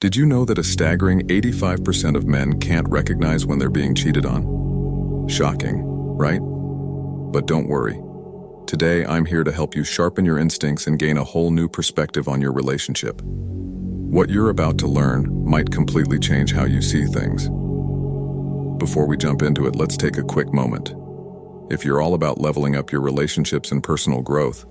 Did you know that a staggering 85% of men can't recognize when they're being cheated on? Shocking, right? But don't worry. Today, I'm here to help you sharpen your instincts and gain a whole new perspective on your relationship. What you're about to learn might completely change how you see things. Before we jump into it, let's take a quick moment. If you're all about leveling up your relationships and personal growth,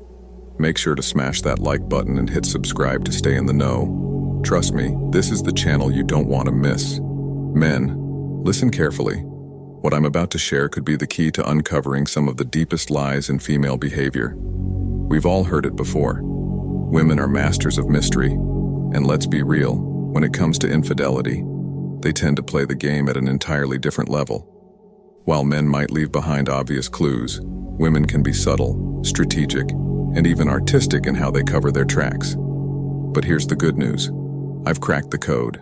make sure to smash that like button and hit subscribe to stay in the know. Trust me, this is the channel you don't want to miss. Men, listen carefully. What I'm about to share could be the key to uncovering some of the deepest lies in female behavior. We've all heard it before. Women are masters of mystery, and let's be real, when it comes to infidelity, they tend to play the game at an entirely different level. While men might leave behind obvious clues, women can be subtle, strategic, and even artistic in how they cover their tracks. But here's the good news. I've cracked the code.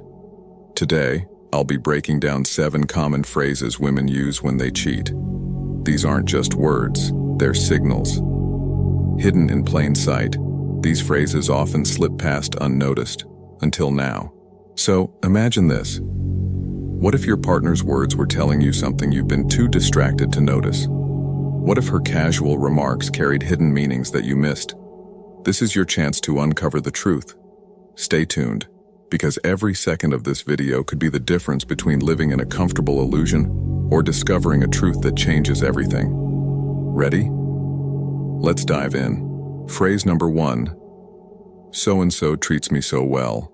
Today, I'll be breaking down 7 common phrases women use when they cheat. These aren't just words, they're signals. Hidden in plain sight, these phrases often slip past unnoticed, until now. So, imagine this. What if your partner's words were telling you something you've been too distracted to notice? What if her casual remarks carried hidden meanings that you missed? This is your chance to uncover the truth. Stay tuned, because every second of this video could be the difference between living in a comfortable illusion or discovering a truth that changes everything. Ready? Let's dive in. Phrase number 1. So-and-so treats me so well.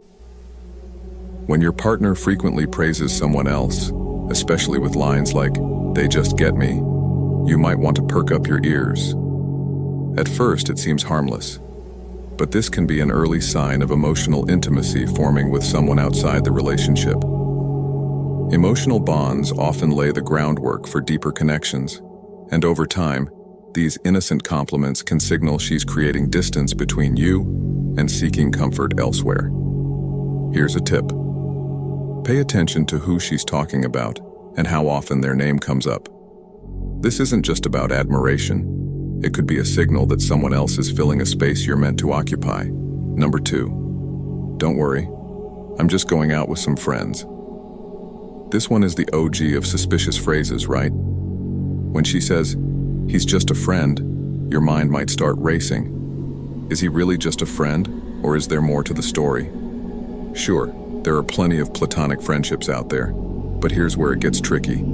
When your partner frequently praises someone else, especially with lines like, "They just get me," you might want to perk up your ears. At first, it seems harmless, but this can be an early sign of emotional intimacy forming with someone outside the relationship. Emotional bonds often lay the groundwork for deeper connections, and over time, these innocent compliments can signal she's creating distance between you and seeking comfort elsewhere. Here's a tip. Pay attention to who she's talking about and how often their name comes up. This isn't just about admiration. It could be a signal that someone else is filling a space you're meant to occupy. Number 2. Don't worry. I'm just going out with some friends. This one is the OG of suspicious phrases, right? When she says, "He's just a friend," your mind might start racing. Is he really just a friend, or is there more to the story? Sure, there are plenty of platonic friendships out there, but here's where it gets tricky.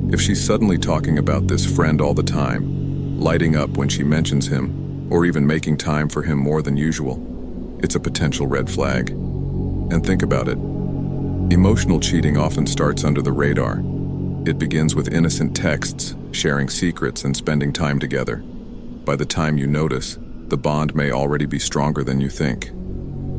If she's suddenly talking about this friend all the time, lighting up when she mentions him, or even making time for him more than usual, it's a potential red flag. And think about it. Emotional cheating often starts under the radar. It begins with innocent texts, sharing secrets, and spending time together. By the time you notice, the bond may already be stronger than you think.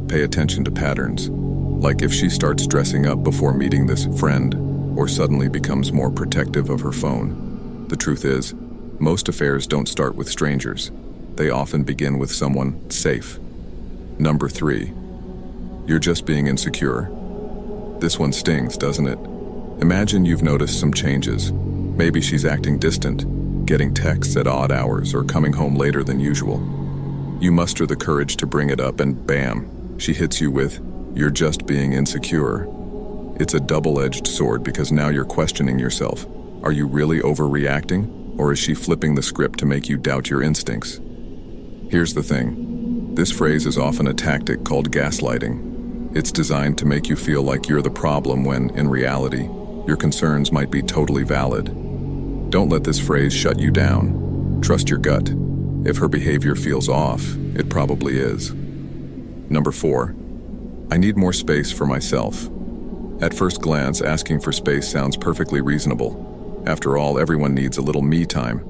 Pay attention to patterns, like if she starts dressing up before meeting this friend, or suddenly becomes more protective of her phone. The truth is, most affairs don't start with strangers. They often begin with someone safe. Number 3. You're just being insecure. This one stings, doesn't it? Imagine you've noticed some changes. Maybe she's acting distant, getting texts at odd hours, or coming home later than usual. You muster the courage to bring it up and bam, she hits you with, "You're just being insecure." It's a double-edged sword because now you're questioning yourself. Are you really overreacting, or is she flipping the script to make you doubt your instincts? Here's the thing. This phrase is often a tactic called gaslighting. It's designed to make you feel like you're the problem when, in reality, your concerns might be totally valid. Don't let this phrase shut you down. Trust your gut. If her behavior feels off, it probably is. Number 4. I need more space for myself. At first glance, asking for space sounds perfectly reasonable. After all, everyone needs a little me time.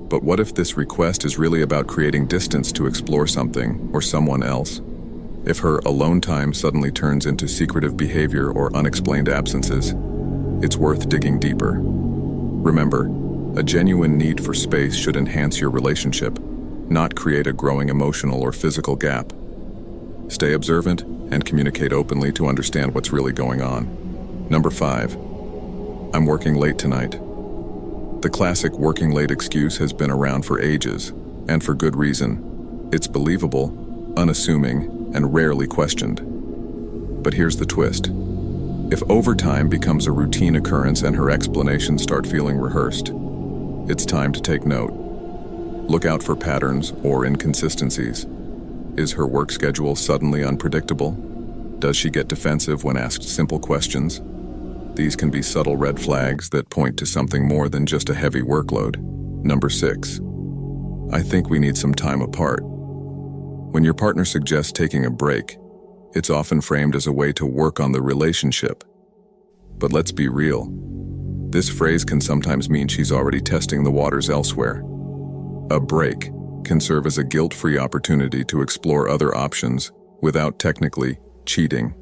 But what if this request is really about creating distance to explore something or someone else? If her alone time suddenly turns into secretive behavior or unexplained absences, it's worth digging deeper. Remember, a genuine need for space should enhance your relationship, not create a growing emotional or physical gap. Stay observant and communicate openly to understand what's really going on. Number 5. I'm working late tonight. The classic working late excuse has been around for ages, and for good reason. It's believable, unassuming, and rarely questioned. But here's the twist. If overtime becomes a routine occurrence and her explanations start feeling rehearsed, it's time to take note. Look out for patterns or inconsistencies. Is her work schedule suddenly unpredictable? Does she get defensive when asked simple questions? These can be subtle red flags that point to something more than just a heavy workload. Number 6. I think we need some time apart. When your partner suggests taking a break, it's often framed as a way to work on the relationship. But let's be real. This phrase can sometimes mean she's already testing the waters elsewhere. A break can serve as a guilt-free opportunity to explore other options without technically cheating.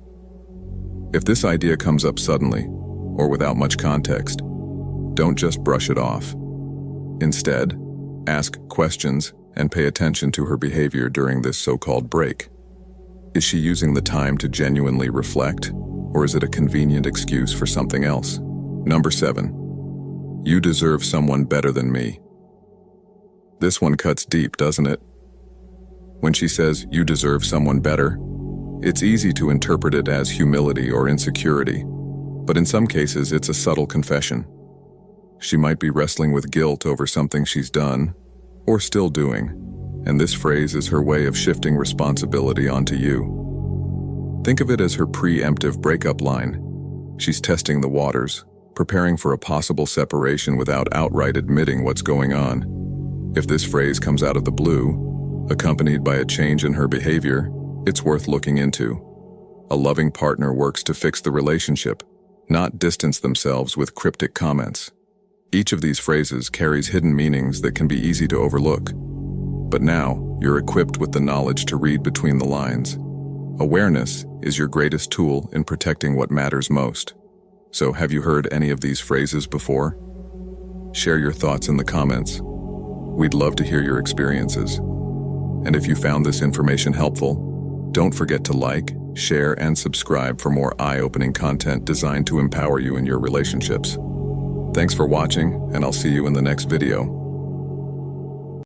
If this idea comes up suddenly, or without much context, don't just brush it off. Instead, ask questions and pay attention to her behavior during this so-called break. Is she using the time to genuinely reflect, or is it a convenient excuse for something else? Number 7. You deserve someone better than me. This one cuts deep, doesn't it? When she says, you deserve someone better, it's easy to interpret it as humility or insecurity, but in some cases it's a subtle confession. She might be wrestling with guilt over something she's done, or still doing, and this phrase is her way of shifting responsibility onto you. Think of it as her preemptive breakup line. She's testing the waters, preparing for a possible separation without outright admitting what's going on. If this phrase comes out of the blue, accompanied by a change in her behavior, it's worth looking into. A loving partner works to fix the relationship, not distance themselves with cryptic comments. Each of these phrases carries hidden meanings that can be easy to overlook. But now, you're equipped with the knowledge to read between the lines. Awareness is your greatest tool in protecting what matters most. So, have you heard any of these phrases before? Share your thoughts in the comments. We'd love to hear your experiences. And if you found this information helpful, don't forget to like, share, and subscribe for more eye-opening content designed to empower you in your relationships. Thanks for watching, and I'll see you in the next video.